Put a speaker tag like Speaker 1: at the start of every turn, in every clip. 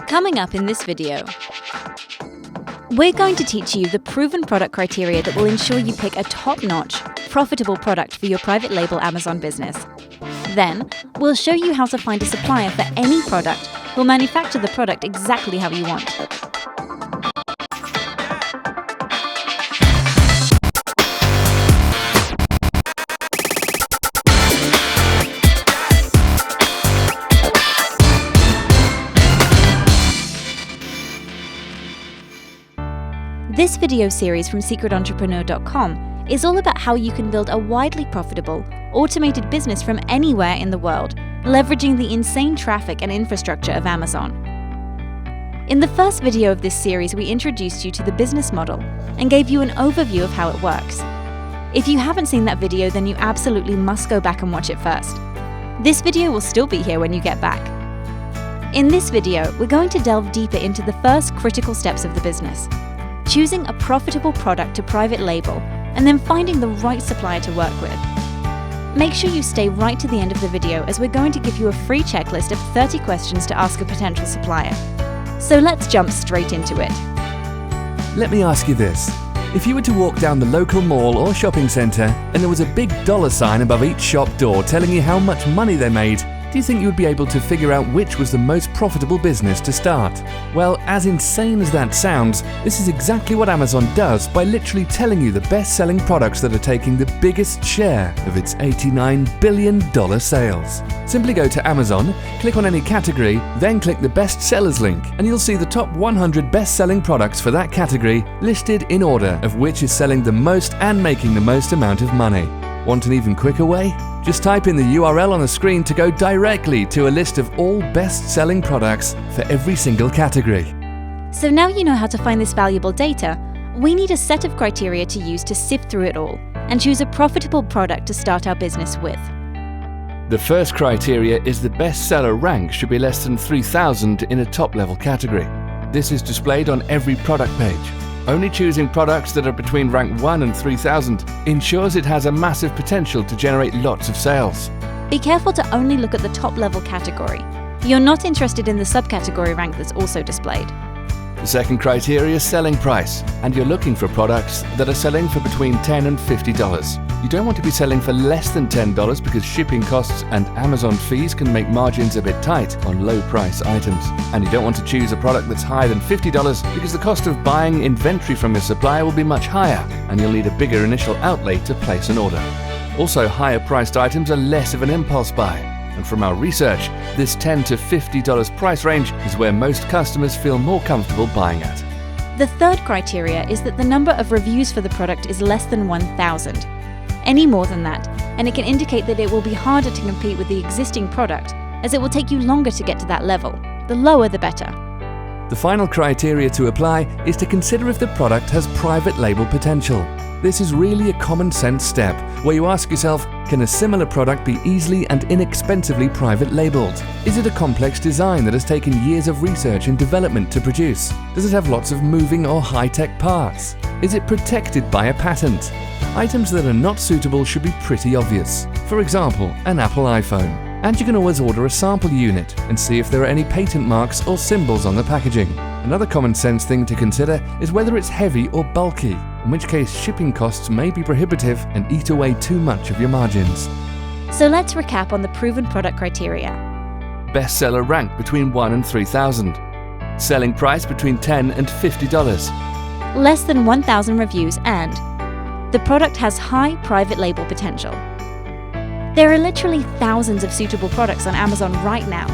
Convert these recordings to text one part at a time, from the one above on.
Speaker 1: Coming up in this video, we're going to teach you the proven product criteria that will ensure you pick a top-notch, profitable product for your private label Amazon business. Then, we'll show you how to find a supplier for any product who'll manufacture the product exactly how you want. This video series from secretentrepreneur.com is all about how you can build a widely profitable, automated business from anywhere in the world, leveraging the insane traffic and infrastructure of Amazon. In the first video of this series, we introduced you to the business model and gave you an overview of how it works. If you haven't seen that video, then you absolutely must go back and watch it first. This video will still be here when you get back. In this video, we're going to delve deeper into the first critical steps of the business: choosing a profitable product to private label, and then finding the right supplier to work with. Make sure you stay right to the end of the video, as we're going to give you a free checklist of 30 questions to ask a potential supplier. So let's jump straight into it.
Speaker 2: Let me ask you this. If you were to walk down the local mall or shopping centre and there was a big dollar sign above each shop door telling you how much money they made, do you think you would be able to figure out which was the most profitable business to start? Well, as insane as that sounds, this is exactly what Amazon does by literally telling you the best-selling products that are taking the biggest share of its $89 billion sales. Simply go to Amazon, click on any category, then click the Best Sellers link, and you'll see the top 100 best-selling products for that category listed in order of which is selling the most and making the most amount of money. Want an even quicker way? Just type in the URL on the screen to go directly to a list of all best-selling products for every single category.
Speaker 1: So now you know how to find this valuable data, we need a set of criteria to use to sift through it all and choose a profitable product to start our business with.
Speaker 2: The first criteria is the bestseller rank should be less than 3,000 in a top-level category. This is displayed on every product page. Only choosing products that are between rank 1 and 3,000 ensures it has a massive potential to generate lots of sales.
Speaker 1: Be careful to only look at the top-level category. You're not interested in the subcategory rank that's also displayed.
Speaker 2: The second criteria is selling price, and you're looking for products that are selling for between $10 and $50. You don't want to be selling for less than $10 because shipping costs and Amazon fees can make margins a bit tight on low-price items. And you don't want to choose a product that's higher than $50 because the cost of buying inventory from your supplier will be much higher, and you'll need a bigger initial outlay to place an order. Also, higher-priced items are less of an impulse buy. And from our research, this $10 to $50 price range is where most customers feel more comfortable buying at.
Speaker 1: The third criteria is that the number of reviews for the product is less than 1,000. Any more than that, and it can indicate that it will be harder to compete with the existing product, as it will take you longer to get to that level. The lower the better.
Speaker 2: The final criteria to apply is to consider if the product has private label potential. This is really a common sense step where you ask yourself, can a similar product be easily and inexpensively private labeled? Is it a complex design that has taken years of research and development to produce? Does it have lots of moving or high-tech parts? Is it protected by a patent? Items that are not suitable should be pretty obvious. For example, an Apple iPhone. And you can always order a sample unit and see if there are any patent marks or symbols on the packaging. Another common sense thing to consider is whether it's heavy or bulky, in which case shipping costs may be prohibitive and eat away too much of your margins.
Speaker 1: So let's recap on the proven product criteria.
Speaker 2: Bestseller rank between 1 and 3,000. Selling price between $10 and $50.
Speaker 1: Less than 1,000 reviews, and the product has high private label potential. There are literally thousands of suitable products on Amazon right now.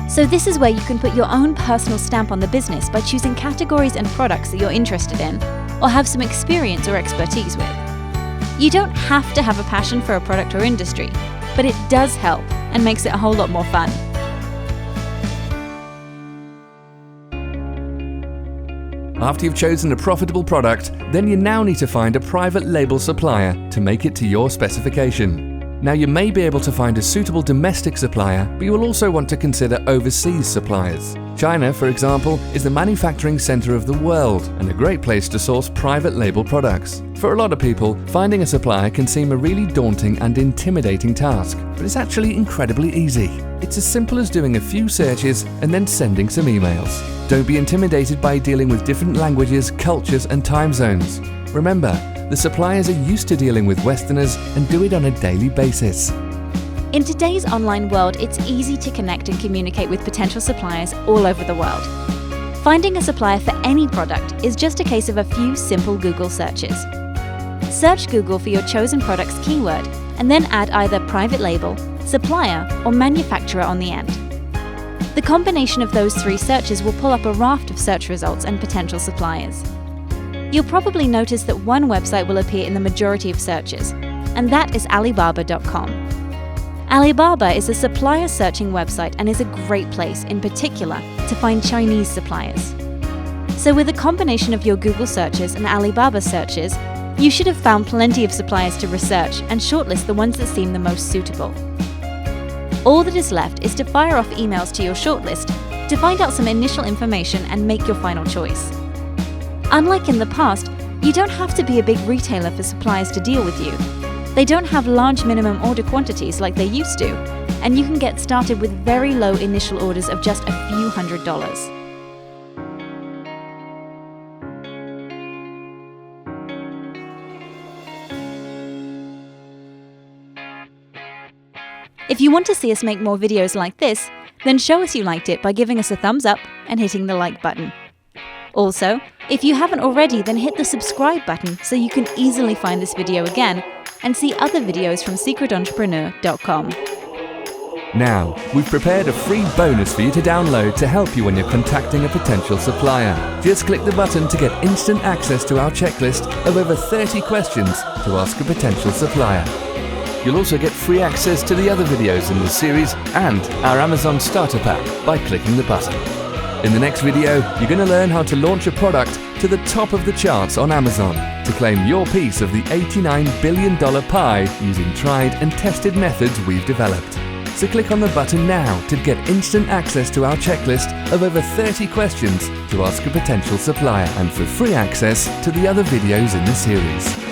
Speaker 1: So this is where you can put your own personal stamp on the business by choosing categories and products that you're interested in or have some experience or expertise with. You don't have to have a passion for a product or industry, but it does help and makes it a whole lot more fun.
Speaker 2: After you've chosen a profitable product, then you now need to find a private label supplier to make it to your specification. Now, you may be able to find a suitable domestic supplier, but you will also want to consider overseas suppliers. China, for example, is the manufacturing center of the world and a great place to source private label products. For a lot of people, finding a supplier can seem a really daunting and intimidating task, but it's actually incredibly easy. It's as simple as doing a few searches and then sending some emails. Don't be intimidated by dealing with different languages, cultures, and time zones. Remember, the suppliers are used to dealing with Westerners and do it on a daily basis.
Speaker 1: In today's online world, it's easy to connect and communicate with potential suppliers all over the world. Finding a supplier for any product is just a case of a few simple Google searches. Search Google for your chosen product's keyword and then add either private label, supplier, or manufacturer on the end. The combination of those three searches will pull up a raft of search results and potential suppliers. You'll probably notice that one website will appear in the majority of searches, and that is Alibaba.com. Alibaba is a supplier searching website and is a great place, in particular, to find Chinese suppliers. So with a combination of your Google searches and Alibaba searches, you should have found plenty of suppliers to research and shortlist the ones that seem the most suitable. All that is left is to fire off emails to your shortlist to find out some initial information and make your final choice. Unlike in the past, you don't have to be a big retailer for suppliers to deal with you. They don't have large minimum order quantities like they used to, and you can get started with very low initial orders of just a few $100s. If you want to see us make more videos like this, then show us you liked it by giving us a thumbs up and hitting the like button. Also, if you haven't already, then hit the subscribe button so you can easily find this video again and see other videos from secretentrepreneur.com.
Speaker 2: Now, we've prepared a free bonus for you to download to help you when you're contacting a potential supplier. Just click the button to get instant access to our checklist of over 30 questions to ask a potential supplier. You'll also get free access to the other videos in this series and our Amazon Starter Pack by clicking the button. In the next video, you're going to learn how to launch a product to the top of the charts on Amazon to claim your piece of the $89 billion pie using tried and tested methods we've developed. So click on the button now to get instant access to our checklist of over 30 questions to ask a potential supplier and for free access to the other videos in the series.